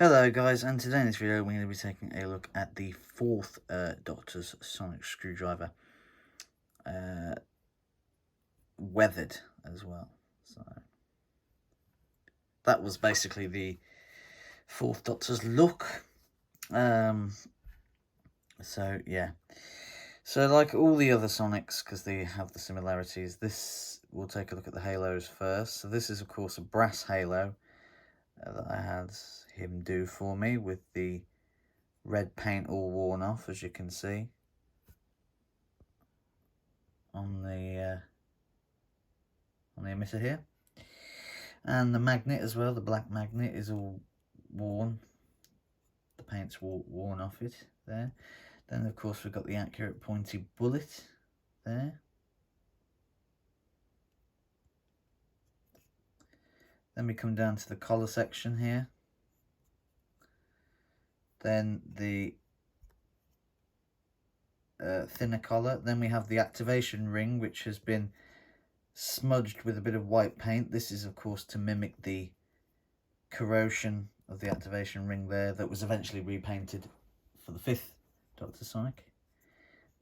Hello guys, and today in this video we're going to be taking a look at the fourth Doctor's sonic screwdriver, weathered as well. So that was basically the fourth Doctor's look. So yeah, so like all the other Sonics, because they have the similarities, this we'll take a look at the halos first. So this is of course a brass halo that I had him do for me with the red paint all worn off, as you can see on the emitter here, and the magnet as well. The black magnet is all worn, the paint's worn off it there. Then of course we've got the accurate pointy bullet there. Then we come down to the collar section here. Then the thinner collar. Then we have the activation ring, which has been smudged with a bit of white paint. This is of course to mimic the corrosion of the activation ring there that was eventually repainted for the fifth Dr. Sonic.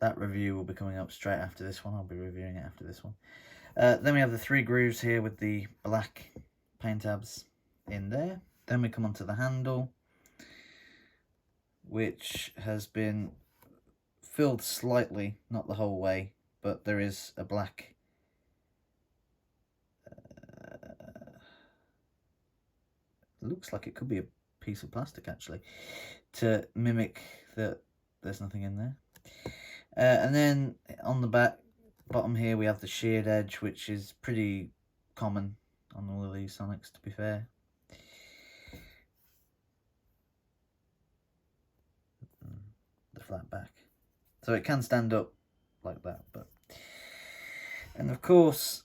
That review will be coming up straight after this one. I'll be reviewing it after this one. Then we have the 3 grooves here with the black paint tabs in there. Then we come onto the handle, which has been filled slightly, not the whole way, but there is a black looks like it could be a piece of plastic actually, to mimic that there's nothing in there. And then on the bottom here we have the sheared edge, which is pretty common on all of these Sonics, to be fair. The flat back, so it can stand up like that, and of course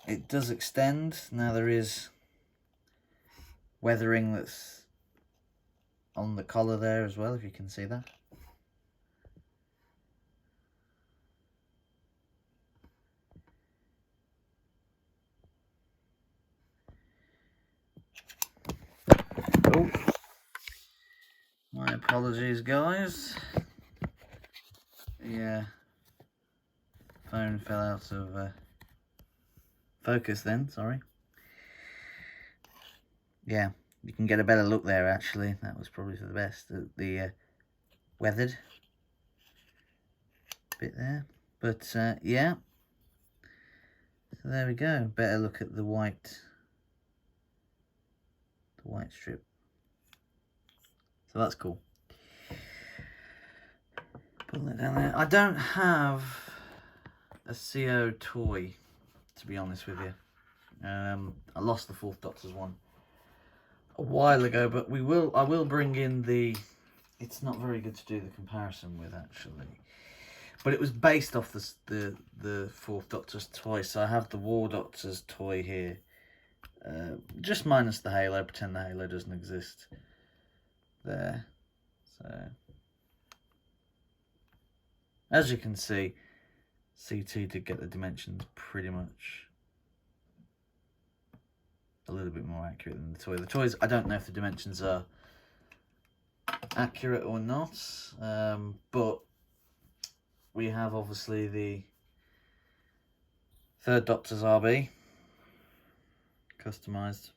it does extend. Now there is weathering that's on the collar there as well, if you can see that. Oh, my apologies guys. Yeah, phone fell out of focus then, sorry. Yeah, you can get a better look there actually. That was probably for the best. The weathered bit there. But yeah, so there we go. Better look at the white strip. So that's cool. Put that down there. I don't have a CO toy, to be honest with you. I lost the fourth Doctor's one a while ago, but I will bring in the, it's not very good to do the comparison with actually, but it was based off the fourth Doctor's toy. So I have the War Doctor's toy here, just minus the halo, pretend the halo doesn't exist there. So as you can see, CT did get the dimensions pretty much a little bit more accurate than the toy. The toys, I don't know if the dimensions are accurate or not, but we have obviously the third Doctor's RB customized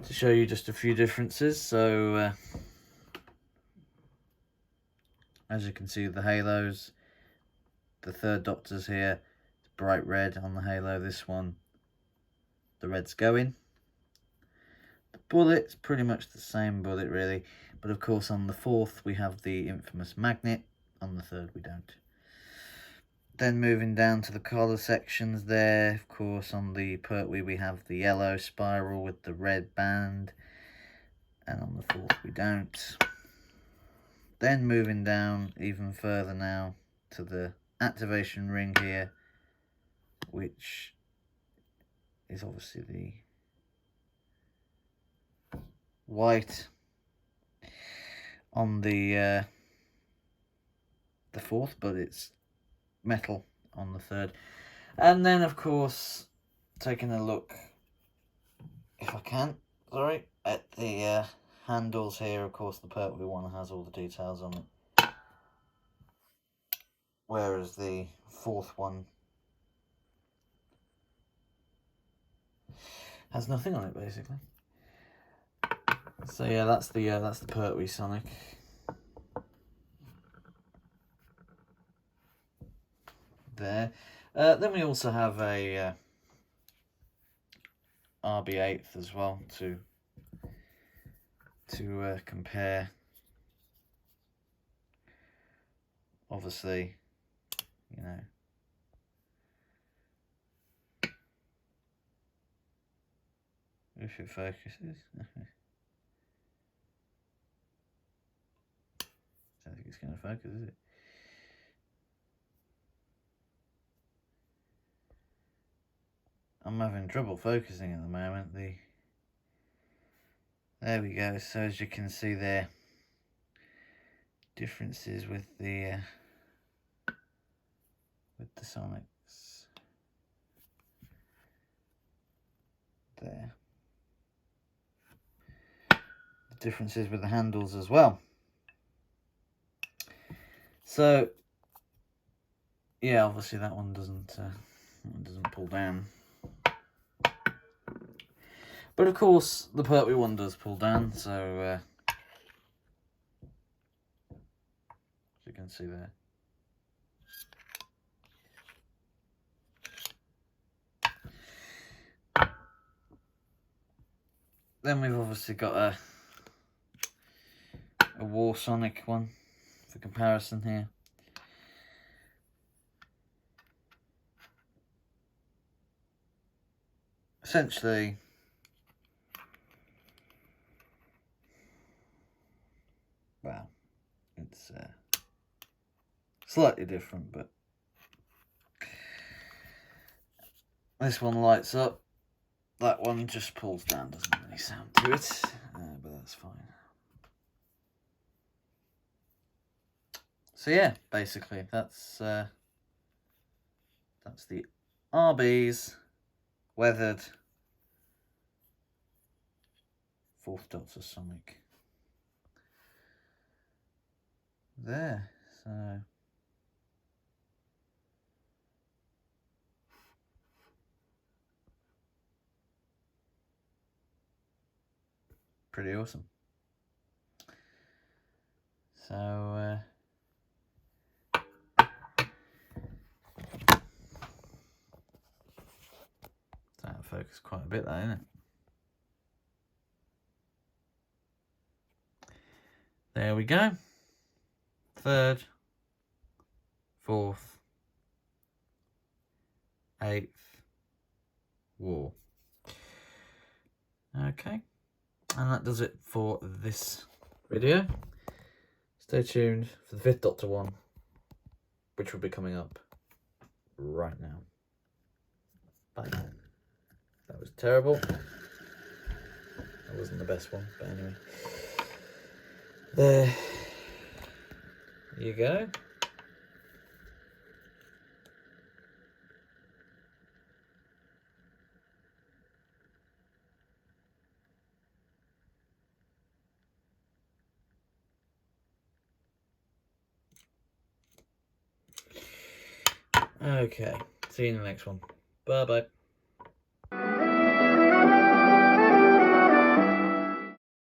to show you just a few differences. So as you can see, the halos, the third Doctor's here, it's bright red on the halo. This one, the red's going. The bullet's pretty much the same bullet really, but of course on the fourth we have the infamous magnet, on the third we don't. Then moving down to the collar sections there, of course on the Pertwee we have the yellow spiral with the red band, and on the fourth we don't. Then moving down even further now to the activation ring here, which is obviously the white on the fourth, but it's metal on the third. And then of course, taking a look, if I can, sorry, at the handles here, of course, the Pertwee one has all the details on it. Whereas the fourth one has nothing on it, basically. So yeah, that's the Pertwee Sonic. There. Then we also have a RB8 as well to compare. Obviously, you know, if it focuses. I don't think it's going to focus, is it? I'm having trouble focusing at the moment. There we go. So as you can see there, differences with the Sonics there. The differences with the handles as well. So yeah, obviously that one doesn't pull down. But of course, the Pertwee one does pull down, so as you can see there. Then we've obviously got a War Sonic one for comparison here. Essentially, well, it's slightly different, but this one lights up, that one just pulls down, doesn't really sound to it, but that's fine. So yeah, basically that's the RB's weathered 4th Doctor Sonic there. So pretty awesome. So it's out of focus quite a bit though, isn't it? There we go. 3rd, 4th, 8th War. Okay, and that does it for this video. Stay tuned for the 5th Doctor one, which will be coming up right now. Bye. That was terrible. That wasn't the best one, but anyway. There you go. Okay, see you in the next one. Bye bye.